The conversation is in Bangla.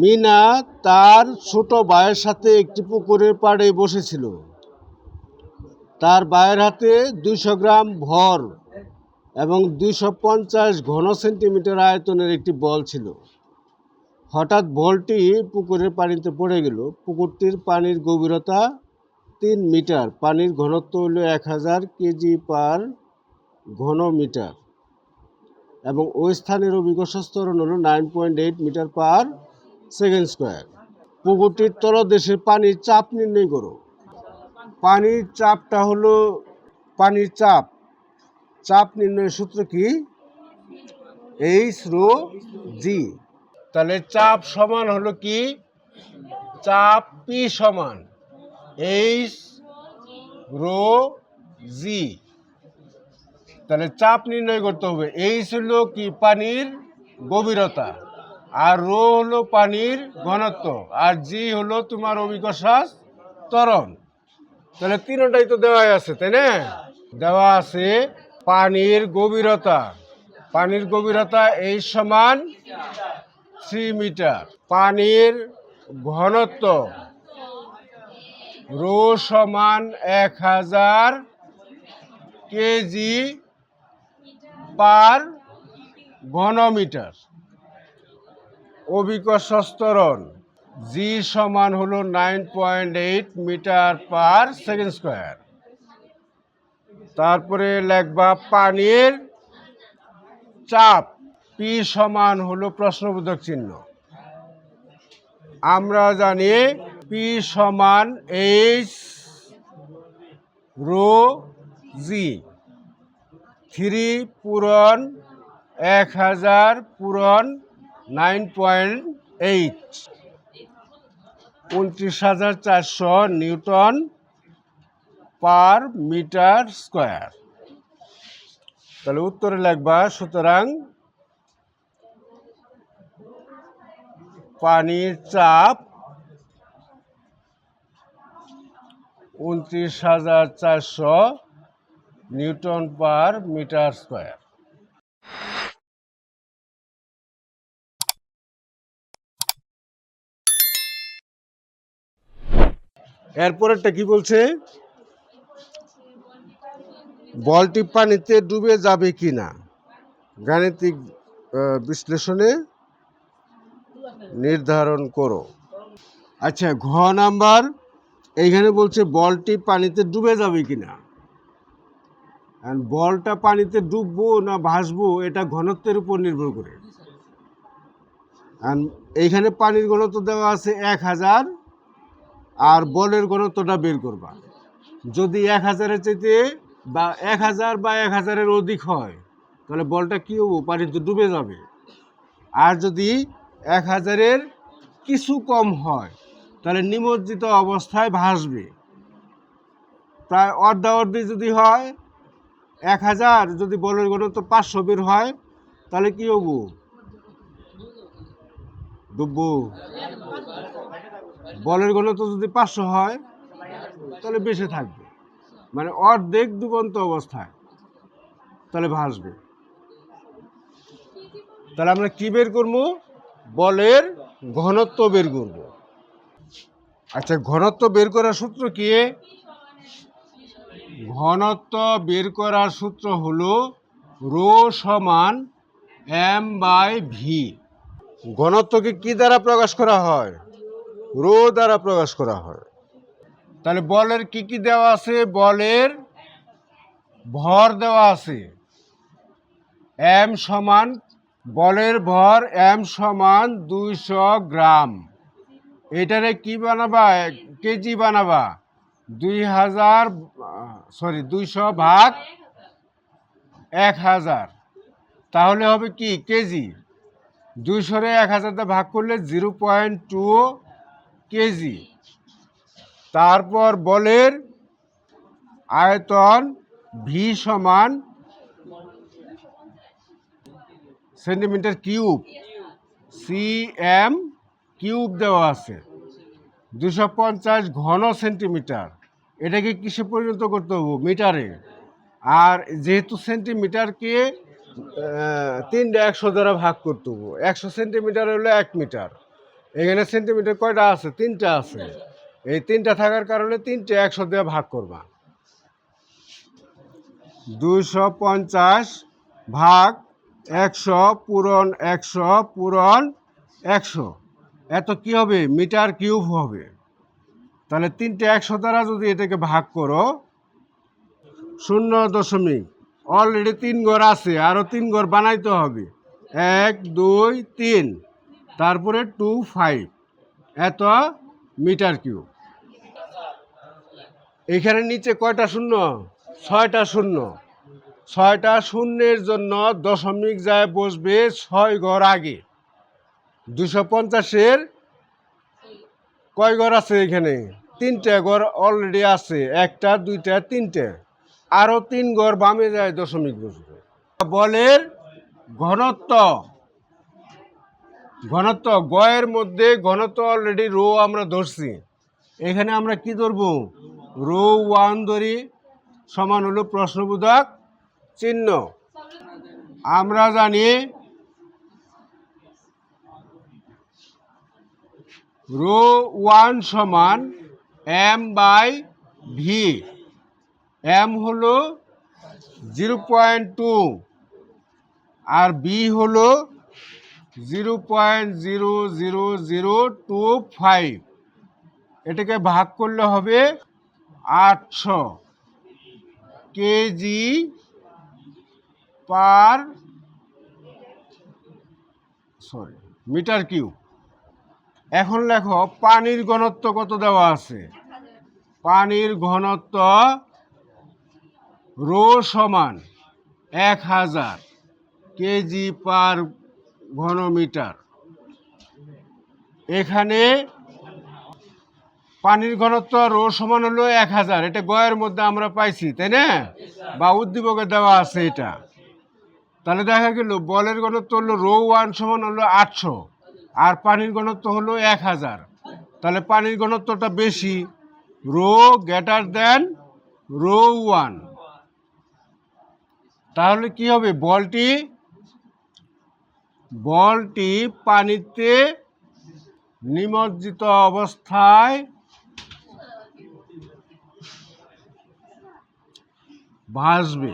মিনা তার ছোট ভাইয়ের সাথে একটি পুকুরের পাড়ে বসেছিল। তার ভাইয়ের হাতে 200 গ্রাম ভর এবং 250 ঘন সেন্টিমিটার আয়তনের একটি বল ছিল। হঠাৎ বলটি পুকুরের পানিতে পড়ে গেল। পুকুরটির পানির গভীরতা 3 মিটার, পানির ঘনত্ব হল 1000 কেজি পার ঘন মিটার এবং ওই স্থানের অভিকর্ষ ত্বরণ হল 9.8 মিটার পার সেকেন্ড স্কোয়ার। পুকুরটির তলদেশের পানির চাপ নির্ণয় করো। পানির চাপটা হলো পানির চাপ নির্ণয়ের সূত্র কি? H/ρ(g). তাহলে চাপ সমান হলো কি? চাপ P সমান H/ρ(g). তাহলে চাপ নির্ণয় করতে হবে। H হলো কি? পানির গভীরতা, আর রো হলো পানির ঘনত্ব, আর জি হলো তোমার অভিকর্ষ ত্বরণ। তাহলে তিনটাই তো দেওয়াই আছে, তাই না? দেওয়া আছে পানির গভীরতা। H সমান 3 মিটার। পানির ঘনত্ব রো সমান 1000 কেজি পার ঘনমিটার। অভিকর্ষ ত্বরণ জি সমান হলো 9.8 মিটার পার সেকেন্ড স্কোয়ার। তারপরে লিখবা পানির চাপ পি সমান হলো প্রশ্নবোধক চিহ্ন। আমরা জানি পি সমান H/ρ(g). 3 পূরণ 1000 পূরণ 9.8, 29,400 নিউটন পার মিটার স্কোয়ার। তাহলে উত্তরে লিখবা, সুতরাং পানির চাপ 29,400 নিউটন পার মিটার স্কোয়ার। এরপরেরটা কি বলছে? বলটি পানিতে ডুবে যাবে কিনা গাণিতিক বিশ্লেষণে নির্ধারণ করো। আচ্ছা, ঘ নাম্বার, এইখানে বলছে বলটি পানিতে ডুবে যাবে কিনা। বলটা পানিতে ডুববো না ভাসবো এটা ঘনত্বের উপর নির্ভর করে। এইখানে পানির ঘনত্ব দেওয়া আছে 1000, আর বলের ঘনত্বটা বের করবা। যদি 1000-এর চাইতে বা 1000 বা 1000-এর অধিক হয় তাহলে বলটা কি হবো? পানিতে ডুবে যাবে। আর যদি 1000-এর কিছু কম হয় তাহলে নিমজ্জিত অবস্থায় ভাসবে। প্রায় অর্ধেক যদি হয়, 1000 যদি বলের ঘনত্ব 500 বের হয় তাহলে কি হবো? ডুববো। বলের ঘনত্ব যদি 500 হয় তাহলে বেঁচে থাকবে, মানে অর্ধেক ডুবন্ত অবস্থায়, তাহলে ভাসবে। তাহলে আমরা কি বের করবো? বলের ঘনত্ব বের করব। আচ্ছা, ঘনত্ব বের করার সূত্র কি? ঘনত্ব বের করার সূত্র হলো রো সমান m/v। ঘনত্বকে কি দ্বারা প্রকাশ করা হয়? রো দ্বারা প্রকাশ করা হয়। তাহলে বলের কি কি দেওয়া আছে? বলের ভর দেওয়া আছে m সমান, বলের ভর m সমান 200 গ্রাম। এটারে কি বানাবা? কেজি বানাবা। 200 ভাগ 1000, তাহলে হবে কি? কেজি। 200-রে 1000 ভাগ করলে 0.2 কেজি। তারপর বলের আয়তন ভি সমান সেন্টিমিটার কিউব, cm কিউব দেওয়া আছে। 250 ঘন সেন্টিমিটার। এটাকে কিসে পরিণত করতে হবে? মিটারে। আর যেহেতু সেন্টিমিটারকে 3 100 দ্বারা ভাগ করতে হবে, 100 সেন্টিমিটার হলো 1 মিটার। এখানে সেন্টিমিটার কয়টা আছে? 3টা আছে। এই 3টা থাকার কারণে 3টে 100 দিয়ে ভাগ করবা। 250 ভাগ 100 পূরণ 100 পূরণ 100, এত কি হবে? মিটার কিউব হবে। তাহলে 3টে 100 দ্বারা যদি এটাকে ভাগ করো, 0 অলরেডি 3 ঘর আছে, আরও 3 ঘর বানাইতে হবে। 1 2 3, তারপরে 25, এত মিটার কিউব। এখানে নিচে কয়টা শূন্য? 6টা শূন্য। 6টা শূন্যের জন্য দশমিক যায় বসবে 6 ঘর আগে। 250-এর কয় ঘর আছে? এখানে 3টে ঘর অলরেডি আছে, 1টা 2টা 3টে, আরও 3 ঘর বামে যায় দশমিক বসবে। বলের ঘনত্ব, ঘনত্ব গয়ের মধ্যে ঘনত্ব অলরেডি রো আমরা ধরছি, এখানে আমরা কি ধরবো? রো 1 ধরি, সমান হলো প্রশ্নবোধক চিহ্ন। আমরা জানি রো 1 সমান m/v। m হলো 0.2 আর b হলো 0.00025। এটাকে ভাগ করলে হবে 800 কেজি পার মিটার কিউব। এখন লেখো পানির ঘনত্ব কত দেওয়া আছে? পানির ঘনত্ব রো সমান 1000 কেজি পার ঘনমিটার। এখানে পানির ঘনত্ব রো সমান হলো 1000, এটা গয়ের মধ্যে আমরা পাইছি, তাই না? বা উদ্দীপকে দেওয়া আছে এটা। তাহলে দেখা গেল বলের ঘনত্ব হলো রো 1 সমান হলো 800 আর পানির ঘনত্ব হলো 1000। তাহলে পানির ঘনত্বটা বেশি, রো গ্রেটার দেন রো 1। তাহলে কি হবে? বলটি পানিতে নিমজ্জিত অবস্থায় ভাসবে।